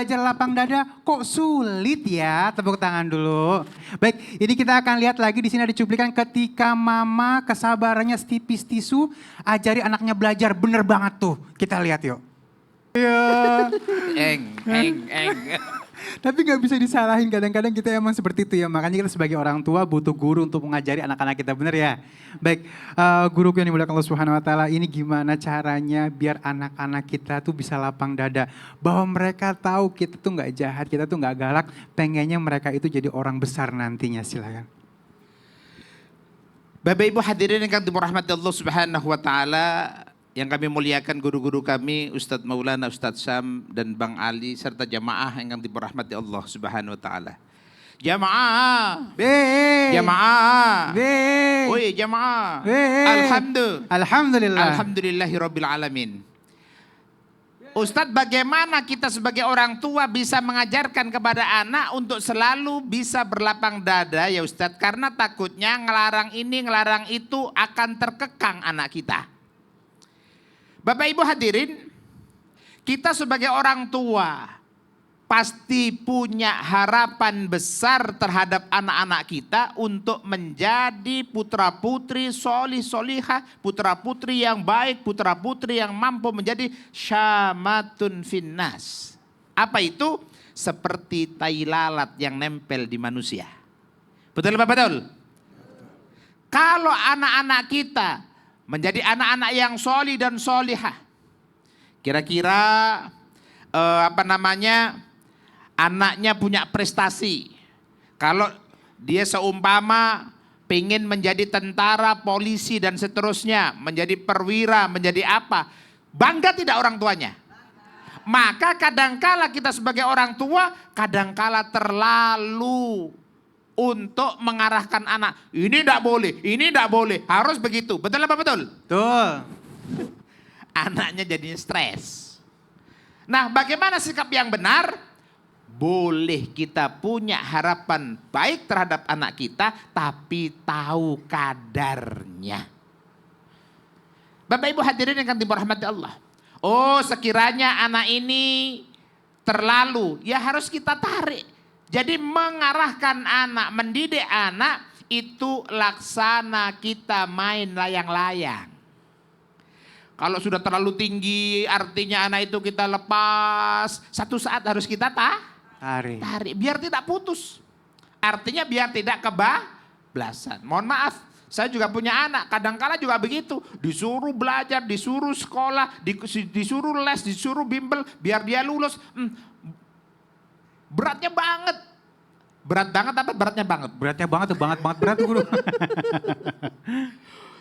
belajar lapang dada kok sulit ya? Tepuk tangan dulu. Baik, ini kita akan lihat lagi di sini ada cuplikan ketika mama kesabarannya setipis tisu ajari anaknya belajar, bener banget tuh. Kita lihat yuk. Ya. Eng. Tapi gak bisa disalahin, kadang-kadang kita emang seperti itu ya. Makanya kita sebagai orang tua butuh guru untuk mengajari anak-anak kita, bener ya? Baik, guruku yang dimuliakan Allah Subhanahu wa Ta'ala, ini gimana caranya biar anak-anak kita tuh bisa lapang dada. Bahwa mereka tahu kita tuh gak jahat, kita tuh gak galak, pengennya mereka itu jadi orang besar nantinya, silakan. Bapak Ibu hadirin yang dirahmati Allah Subhanahu wa Ta'ala, yang kami muliakan guru-guru kami, Ustadz Maulana, Ustadz Syam, dan Bang Ali, serta jamaah yang dirahmati Allah Subhanahu wa Ta'ala. Jamaah. Jamaah. Woi jamaah. Alhamdulillah. Alhamdulillahirabbil alamin. Ustadz, bagaimana kita sebagai orang tua bisa mengajarkan kepada anak untuk selalu bisa berlapang dada ya Ustadz? Karena takutnya ngelarang ini, ngelarang itu akan terkekang anak kita. Bapak Ibu hadirin, kita sebagai orang tua pasti punya harapan besar terhadap anak-anak kita untuk menjadi putra-putri solih solihah, putra-putri yang baik, putra-putri yang mampu menjadi syamatun finnas. Apa itu? Seperti tai lalat yang nempel di manusia. Betul Pak betul? Kalau anak-anak kita menjadi anak-anak yang solih dan solihah, kira-kira anaknya punya prestasi. Kalau dia seumpama pengen menjadi tentara, polisi dan seterusnya, menjadi perwira, menjadi apa, bangga tidak orang tuanya? Maka kadangkala kita sebagai orang tua kadangkala terlalu untuk mengarahkan anak, ini tidak boleh, harus begitu. Betul apa betul? Betul. Anaknya jadinya stres. Nah, bagaimana sikap yang benar? Boleh kita punya harapan baik terhadap anak kita, tapi tahu kadarnya. Bapak Ibu hadirin yang dirahmati Allah. Oh, sekiranya anak ini terlalu, ya harus kita tarik. Jadi mengarahkan anak, mendidik anak itu laksana kita main layang-layang. Kalau sudah terlalu tinggi artinya anak itu kita lepas, satu saat harus kita tarik biar tidak putus. Artinya biar tidak kebablasan. Mohon maaf, saya juga punya anak, kadangkala juga begitu. Disuruh belajar, disuruh sekolah, disuruh les, disuruh bimbel biar dia lulus. Beratnya banget. Berat banget apa beratnya banget? Beratnya banget tuh, banget berat tuh guru.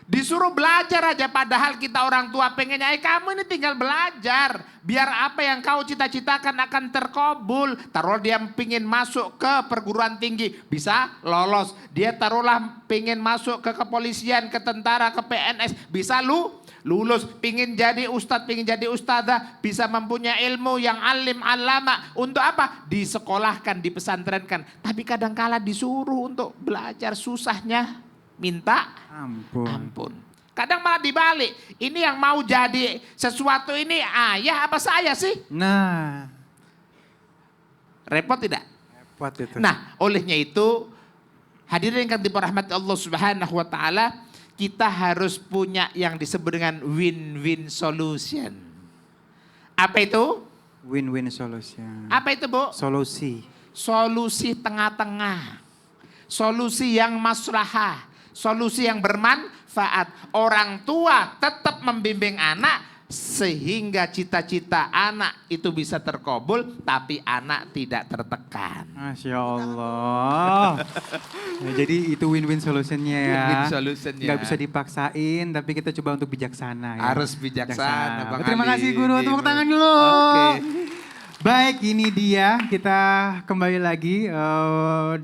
Disuruh belajar aja padahal kita orang tua pengennya, kamu ini tinggal belajar. Biar apa yang kau cita-citakan akan terkabul. Taruh dia pengen masuk ke perguruan tinggi, bisa lolos. Dia taruhlah pengen masuk ke kepolisian, ke tentara, ke PNS, bisa lulus. Pingin jadi ustadz, pingin jadi ustadzah, bisa mempunyai ilmu yang alim alama. Untuk apa? Disekolahkan, dipesantrenkan. Tapi kadangkala disuruh untuk belajar, susahnya minta ampun. Kadang malah dibalik. Ini yang mau jadi sesuatu ini ayah apa saya sih? Nah. Repot tidak? Repot itu. Nah, olehnya itu hadirin yang dirahmati Allah Subhanahu wa Ta'ala, kita harus punya yang disebut dengan win-win solution. Apa itu? Win-win solution. Apa itu, Bu? Solusi. Solusi tengah-tengah. Solusi yang maslahah. Solusi yang bermanfaat. Orang tua tetap membimbing anak sehingga cita-cita anak itu bisa terkabul, tapi anak tidak tertekan. Masya Allah. Ya, jadi itu win-win solutionnya ya. Win-win solutionnya. Gak bisa dipaksain, tapi kita coba untuk bijaksana ya. Harus bijaksana. Bang Terima Ali. kasih guru, tepuk tangan dulu. Oke. Baik, ini dia kita kembali lagi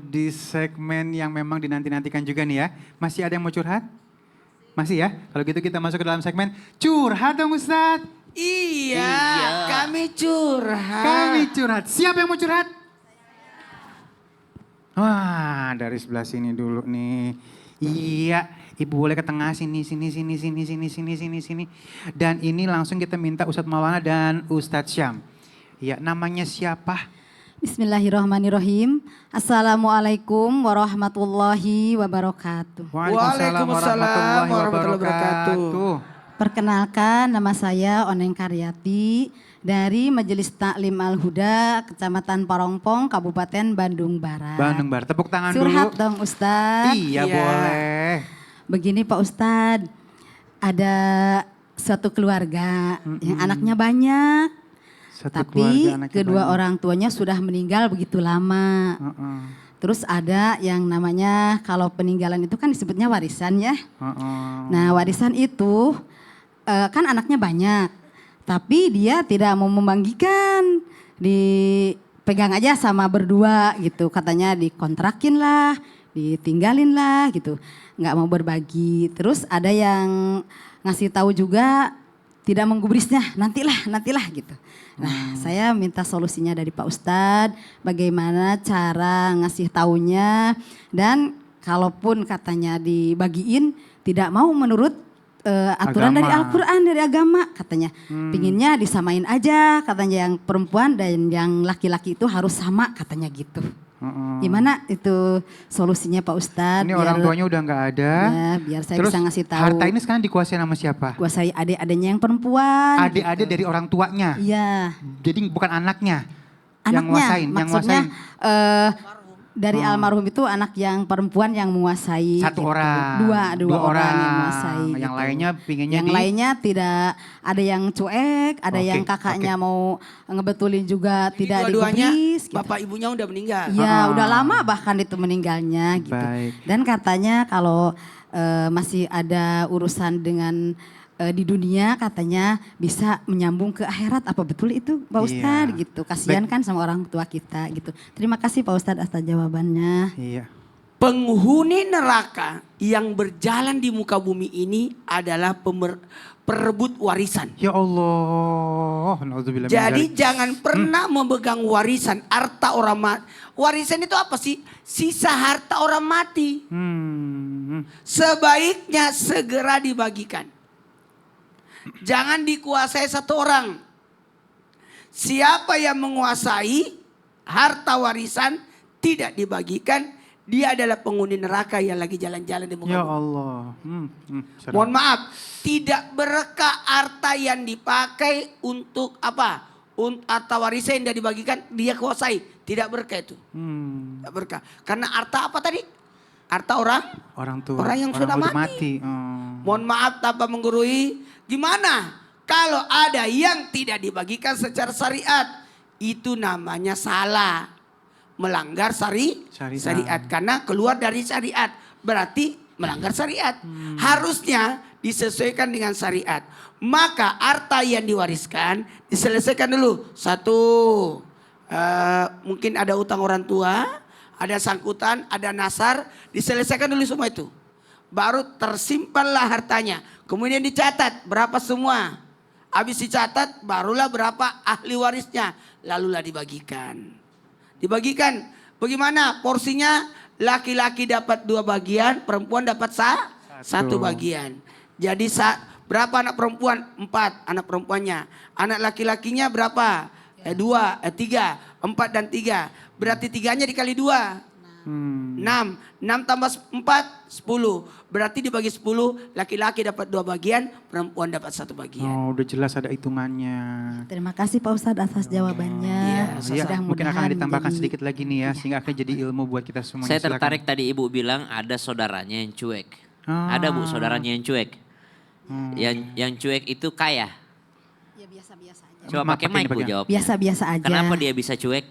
di segmen yang memang dinanti-nantikan juga nih ya. Masih ada yang mau curhat? Masih ya? Kalau gitu kita masuk ke dalam segmen curhat dong Ustadz. Iya, kami curhat. Kami curhat. Siapa yang mau curhat? Wah, dari sebelah sini dulu nih. Iya, Ibu boleh ke tengah sini. Dan ini langsung kita minta Ustadz Maulana dan Ustadz Syam. Iya, namanya siapa? Bismillahirrahmanirrahim. Assalamualaikum warahmatullahi wabarakatuh. Waalaikumsalam warahmatullahi wabarakatuh. Perkenalkan, nama saya Oneng Karyati dari Majelis Taklim Al-Huda, Kecamatan Parongpong, Kabupaten Bandung Barat. Bandung Barat. Tepuk tangan Surhat dulu. dong Ustadz. Iya, Iya. boleh. Begini Pak Ustadz, ada suatu keluarga yang anaknya banyak, Satu tapi keluarga anaknya kedua banyak. orang tuanya sudah meninggal begitu lama. Heeh. Terus ada yang namanya kalau peninggalan itu kan disebutnya warisan ya. Heeh. Nah warisan itu kan anaknya banyak, tapi dia tidak mau membagikan, dipegang aja sama berdua gitu. Katanya dikontrakin lah, ditinggalin lah gitu, nggak mau berbagi. Terus ada yang ngasih tahu juga tidak menggubrisnya, nantilah gitu. Nah, saya minta solusinya dari Pak Ustadz, bagaimana cara ngasih taunya dan kalaupun katanya dibagiin tidak mau menurut aturan dari Agama. Al-Quran, dari agama katanya. Pinginnya disamain aja katanya, yang perempuan dan yang laki-laki itu harus sama katanya gitu. Heeh. Gimana itu solusinya Pak Ustadz? Ini orang tuanya udah nggak ada. Ya, biar saya Terus bisa ngasih tahu. harta ini sekarang dikuasai sama siapa? Kuasai adik-adiknya yang perempuan. Adik-adik dari orang tuanya. Iya. Jadi bukan anaknya. Yang Anaknya, nguasain, yang maksudnya nguasain. dari almarhum itu anak yang perempuan yang menguasai. Satu gitu. orang. Dua orang yang menguasai. Yang gitu. lainnya pinginnya Yang lainnya tidak, ada yang cuek, ada Oke, yang kakaknya mau ngebetulin juga Jadi tidak dua-duanya digubris. Gitu. bapak ibunya udah meninggal. Iya, Ah. udah lama bahkan itu meninggalnya gitu. Baik. Dan katanya kalau masih ada urusan dengan di dunia katanya bisa menyambung ke akhirat. Apa betul itu Pak Iya. Ustadz gitu. Kasihan kan sama orang tua kita gitu. Terima kasih Pak Ustadz atas jawabannya. Iya. Penghuni neraka yang berjalan di muka bumi ini adalah perebut warisan. Ya Allah. Nauzubillah min Jadi dzalik. jangan pernah memegang warisan, harta orang mati. Warisan itu apa sih? Sisa harta orang mati. Sebaiknya segera dibagikan. Jangan dikuasai satu orang. Siapa yang menguasai harta warisan tidak dibagikan, dia adalah penghuni neraka yang lagi jalan-jalan di muka Ya bumi. Allah. Mohon maaf, tidak berkah harta yang dipakai untuk apa? Untuk harta warisan yang dibagikan, dia kuasai. Tidak berkah itu. Tidak berkah. Karena harta apa tadi? Harta orang? Orang tua. Orang yang sudah mati. Mohon maaf tanpa menggurui. Gimana kalau ada yang tidak dibagikan secara syariat? Itu namanya salah. Melanggar syariat. Karena keluar dari syariat. Berarti melanggar syariat. Harusnya disesuaikan dengan syariat. Maka harta yang diwariskan diselesaikan dulu. Satu, mungkin ada utang orang tua, ada sangkutan, ada nasar. Diselesaikan dulu semua itu. Baru tersimpanlah hartanya. Kemudian dicatat berapa semua. Habis dicatat barulah berapa ahli warisnya. Lalulah dibagikan. Dibagikan bagaimana porsinya? Laki-laki dapat 2 bagian, perempuan dapat satu bagian. Jadi berapa anak perempuan? 4 anak perempuannya. Anak laki-lakinya berapa? 2, 3, 4 dan 3. Berarti 3-nya dikali 2. 6 tambah 4, 10. Berarti dibagi 10, laki-laki dapat 2 bagian, perempuan dapat 1 bagian. Oh, udah jelas ada hitungannya. Terima kasih Pak Ustadz atas jawabannya. Ya, mungkin akan Mudah-mudahan ditambahkan menjadi- sedikit lagi nih ya, sehingga akan jadi ilmu buat kita semuanya. Saya Silakan. tertarik tadi Ibu bilang ada saudaranya yang cuek. Ada Bu saudaranya yang cuek. Yang cuek itu kaya. Ya biasa-biasa aja. Coba Maaf, pakai mic Bu bagian. jawab. Biasa-biasa aja. Kenapa dia bisa cuek?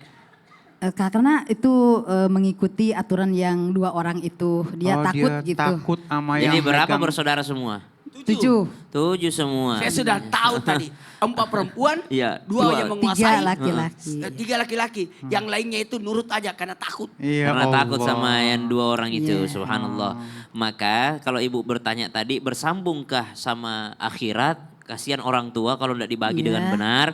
Karena itu mengikuti aturan yang 2 orang itu. Dia Oh, takut dia gitu. takut sama Jadi yang berapa megang- bersaudara semua? 7. 7 semua. Saya sudah tahu tadi. 4 perempuan, Iya, 2 dua. yang 3 menguasai. laki-laki. 3 laki-laki. Yang lainnya itu nurut aja karena takut. Iya, Karena takut Allah. sama yang 2 orang itu, Iya. subhanallah. Maka kalau ibu bertanya tadi, bersambungkah sama akhirat? Kasihan orang tua kalau tidak dibagi Iya. dengan benar.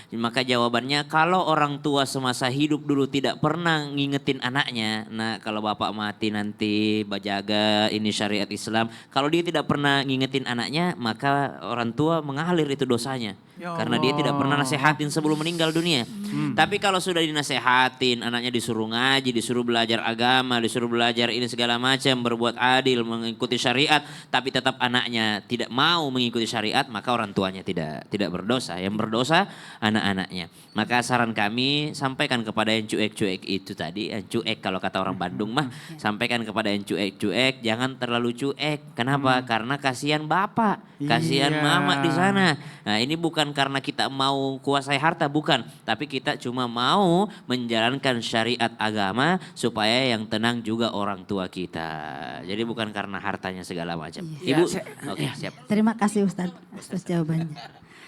Maka jawabannya kalau orang tua semasa hidup dulu tidak pernah ngingetin anaknya. Nah kalau bapak mati nanti bajaga ini syariat Islam. Kalau dia tidak pernah ngingetin anaknya maka orang tua mengalir itu dosanya. Ya Karena dia tidak pernah Allah. nasehatin sebelum meninggal dunia. Tapi kalau sudah dinasehatin, anaknya disuruh ngaji, disuruh belajar agama, disuruh belajar ini segala macam, berbuat adil, mengikuti syariat, tapi tetap anaknya tidak mau mengikuti syariat, maka orang tuanya tidak berdosa. Yang berdosa anak-anaknya. Maka saran kami sampaikan kepada yang cuek-cuek itu tadi, yang cuek kalau kata orang Bandung mah, sampaikan kepada yang cuek-cuek, jangan terlalu cuek. Kenapa? Karena kasihan bapak, kasihan Iya. mama di sana. Nah ini bukan karena kita mau kuasai harta, bukan. Tapi kita cuma mau menjalankan syariat agama supaya yang tenang juga orang tua kita. Jadi bukan karena hartanya segala macam. Iya, Ibu, saya- oke siap. Terima kasih Ustadz atas jawabannya.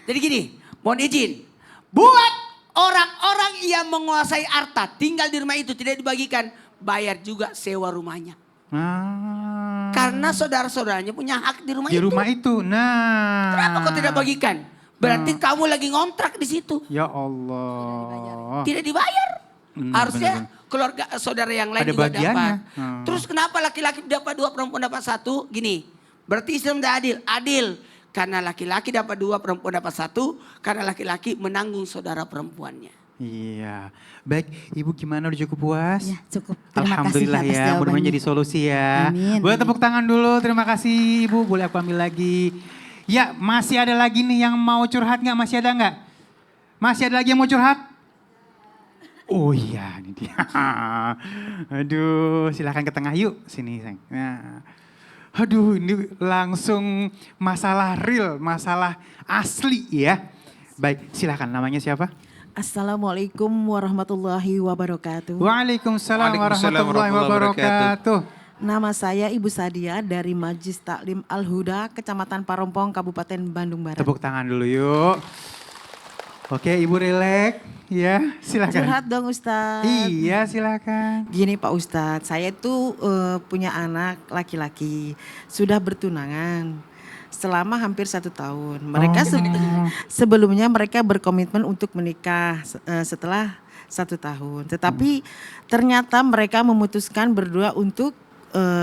Jadi gini, mohon izin. Buat orang-orang yang menguasai harta, tinggal di rumah itu tidak dibagikan, bayar juga sewa rumahnya. Karena saudara-saudaranya punya hak di rumah Di itu. rumah itu. Nah. Kenapa kau tidak bagikan? Berarti kamu lagi ngontrak di situ. Ya Allah. Tidak dibayar. Benar, Harusnya benar. keluarga saudara yang lain Ada juga bagiannya. dapat. Terus kenapa laki-laki dapat 2, perempuan dapat 1? Gini, berarti Islam tidak adil. Adil. Karena laki-laki dapat 2, perempuan dapat 1. Karena laki-laki menanggung saudara perempuannya. Iya. Baik, Ibu gimana udah cukup puas? Ya cukup. Terima Alhamdulillah kasih atas ya, mudah-mudahan jawabannya. jadi solusi ya. Amin, Boleh amin. tepuk tangan dulu, terima kasih Ibu. Boleh aku ambil lagi. Ya, masih ada lagi nih yang mau curhat nggak? Masih ada nggak? Masih ada lagi yang mau curhat? Oh iya, ini dia. Aduh, silahkan ke tengah yuk. Sini, sayang. Nah. Aduh, ini langsung masalah real, masalah asli ya. Baik, silahkan. Namanya siapa? Assalamualaikum warahmatullahi wabarakatuh. Waalaikumsalam Waalaikumsalam warahmatullahi wabarakatuh. Nama saya Ibu Sadia dari Majlis Taklim Al-Huda, Kecamatan Parompong, Kabupaten Bandung Barat. Tepuk tangan dulu yuk. Oke, Ibu relax. Ya, silakan. Curhat dong Ustadz. Iya, silakan. Gini Pak Ustadz, saya itu punya anak laki-laki, sudah bertunangan selama hampir 1 tahun. Mereka sebelumnya mereka berkomitmen untuk menikah setelah 1 tahun. Tetapi ternyata mereka memutuskan berdua untuk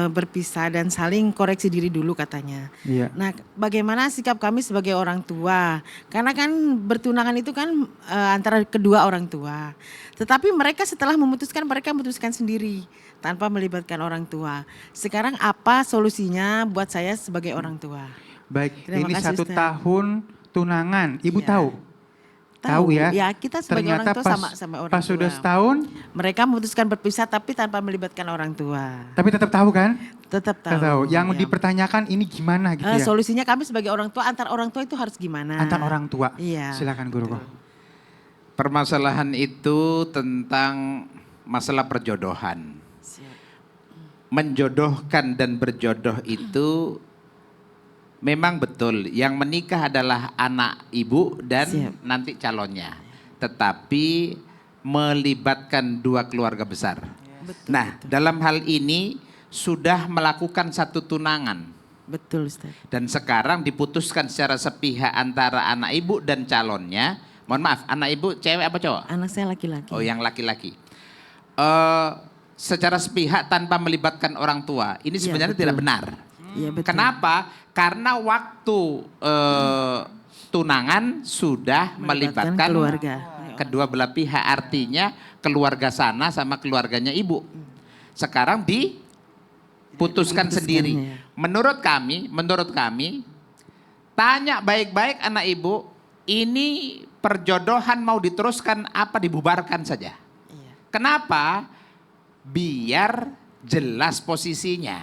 berpisah dan saling koreksi diri dulu katanya. Iya. Nah, bagaimana sikap kami sebagai orang tua? Karena kan bertunangan itu kan antara kedua orang tua. Tetapi mereka setelah memutuskan, mereka memutuskan sendiri tanpa melibatkan orang tua. Sekarang apa solusinya buat saya sebagai orang tua? Baik, Terima ini kasih, 1 Ustaz. tahun tunangan. Ibu Iya. tahu? Tahu ya? Ya, kita sebagai Ternyata orang tua sama orang pas tua. sudah setahun, Mereka memutuskan berpisah tapi tanpa melibatkan orang tua. tapi tetap tahu kan? Tetap tahu. Tahu. Yang ya. dipertanyakan ini gimana gitu ya? Solusinya kami sebagai orang tua, antar orang tua itu harus gimana? Antar orang tua. Iya. Silakan Guru. Permasalahan itu tentang masalah perjodohan. Siap. Menjodohkan dan berjodoh itu memang betul. Yang menikah adalah anak ibu dan Siap. nanti calonnya. Tetapi melibatkan 2 keluarga besar. Nah, dalam hal ini sudah melakukan 1 tunangan. Betul Ustaz. Dan sekarang diputuskan secara sepihak antara anak ibu dan calonnya. Mohon maaf, anak ibu cewek apa cowok? Anak saya laki-laki. Oh, yang laki-laki. Secara sepihak tanpa melibatkan orang tua. Ini Iya, sebenarnya betul. tidak benar. Iya betul. Kenapa? Karena waktu tunangan sudah melibatkan keluarga. kedua belah pihak. Artinya keluarga sana sama keluarganya ibu. Sekarang diputuskan sendiri. ya. Menurut kami, tanya baik-baik anak ibu, ini perjodohan mau diteruskan apa dibubarkan saja? Iya. Kenapa? Biar jelas posisinya.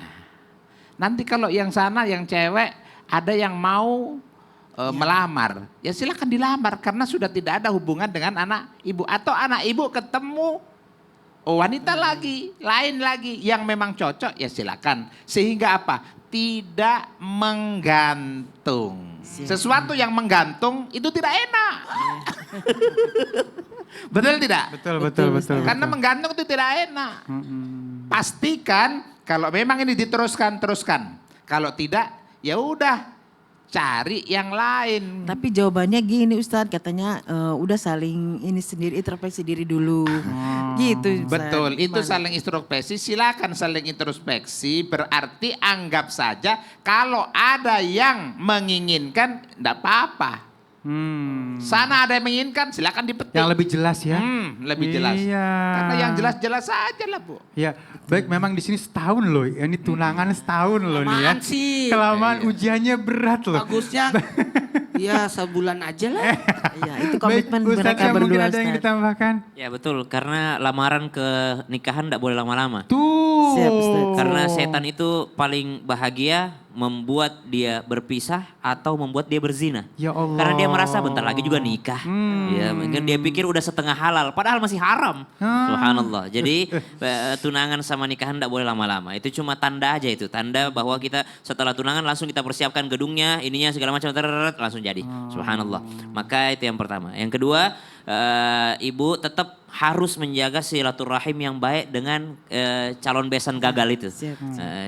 Nanti kalau yang sana, yang cewek, ada yang mau melamar, ya silakan dilamar karena sudah tidak ada hubungan dengan anak ibu. Atau anak ibu ketemu wanita lagi, lain lagi yang memang cocok, ya silakan. Sehingga apa? Tidak menggantung. Sesuatu yang menggantung itu tidak enak. Betul tidak? Betul. Karena menggantung itu tidak enak. Pastikan kalau memang ini diteruskan, teruskan. Kalau tidak, ya udah cari yang lain. Tapi jawabannya gini Ustadz, katanya udah saling ini sendiri, introspeksi diri dulu. Gitu Ustadz. Betul, itu Gimana? saling introspeksi, silakan saling introspeksi, berarti anggap saja kalau ada yang menginginkan, enggak apa-apa. Sana ada yang menginginkan, silakan dipetik. Yang lebih jelas ya. Lebih jelas. Iya. Karena yang jelas-jelas saja lah Bu. Ya, baik memang di sini setahun loh. Ini tunangan setahun loh nih ya. Kelamaan sih. Kelamaan ujiannya berat loh. Bagusnya ya sebulan aja lah. Iya, itu Baik, komitmen Ustadz mereka yang mungkin berdua ada yang Ustadz. ditambahkan. Ya betul, karena lamaran ke nikahan tidak boleh lama-lama. Tuh. Siap, Ustadz. Karena setan itu paling bahagia membuat dia berpisah atau membuat dia berzina. Ya Allah. Karena dia merasa bentar lagi juga nikah. Ya, mungkin dia pikir udah setengah halal, padahal masih haram. Subhanallah. Jadi tunangan sama nikahan tidak boleh lama-lama. Itu cuma tanda aja itu, tanda bahwa kita setelah tunangan langsung kita persiapkan gedungnya, ininya segala macam langsung jadi. Subhanallah. Maka itu yang pertama. Yang kedua, ibu tetap harus menjaga silaturahim yang baik dengan calon besan gagal itu. Siap.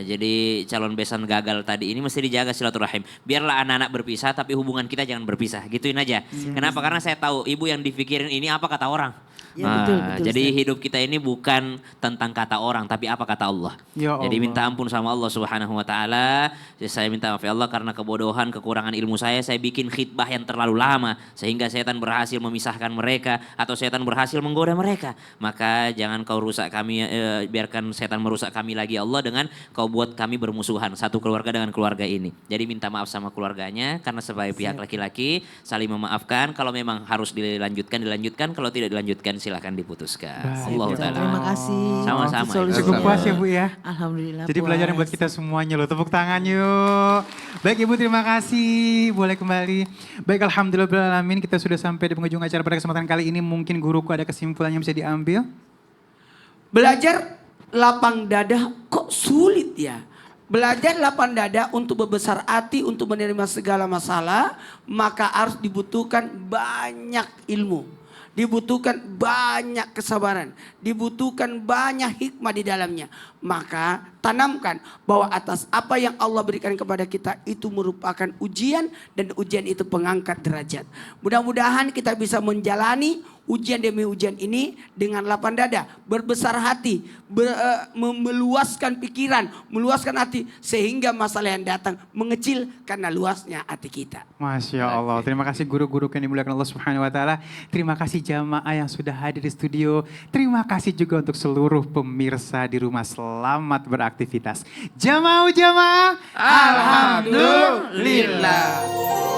Jadi calon besan gagal tadi ini mesti dijaga silaturahim. Biarlah anak-anak berpisah tapi hubungan kita jangan berpisah. Gituin aja. Kenapa? Karena saya tahu ibu yang dipikirin ini apa kata orang. Ya, betul, betul, Jadi Ustaz. hidup kita ini bukan tentang kata orang tapi apa kata Allah. Ya Jadi Allah. minta ampun sama Allah Subhanahu wa taala. Saya minta maaf ya Allah karena kebodohan, kekurangan ilmu saya bikin khitbah yang terlalu lama sehingga setan berhasil memisahkan mereka atau setan berhasil menggoda mereka. Maka jangan kau rusak kami, biarkan setan merusak kami lagi ya Allah dengan kau buat kami bermusuhan satu keluarga dengan keluarga ini. Jadi minta maaf sama keluarganya karena sebagai pihak laki-laki saling memaafkan. Kalau memang harus dilanjutkan. Kalau tidak dilanjutkan silakan diputuskan. Baik, Allah ya. taala. Terima kasih. Sama-sama. Solusi Cukup Sama-sama. puas ya Bu ya. Alhamdulillah. Jadi pelajaran buat kita semuanya loh. Tepuk tangan yuk. Baik Ibu, terima kasih. Boleh kembali. Baik, alhamdulillahirrahmanirrahim. Kita sudah sampai di penghujung acara pada kesempatan kali ini. Mungkin guruku ada kesimpulan yang bisa diambil. Belajar lapang dada kok sulit ya. Belajar lapang dada untuk berbesar hati, untuk menerima segala masalah, maka harus dibutuhkan banyak ilmu. Dibutuhkan banyak kesabaran, dibutuhkan banyak hikmah di dalamnya. Maka tanamkan bahwa atas apa yang Allah berikan kepada kita itu merupakan ujian dan ujian itu pengangkat derajat. Mudah-mudahan kita bisa menjalani ujian demi ujian ini dengan lapang dada, berbesar hati, meluaskan pikiran, meluaskan hati sehingga masalah yang datang mengecil karena luasnya hati kita. Masya Allah. Terima kasih guru-guru yang dimuliakan Allah Subhanahu wa taala. Terima kasih jamaah yang sudah hadir di studio. Terima kasih juga untuk seluruh pemirsa di rumah. Selamat beraktivitas. Jamaah. Alhamdulillah.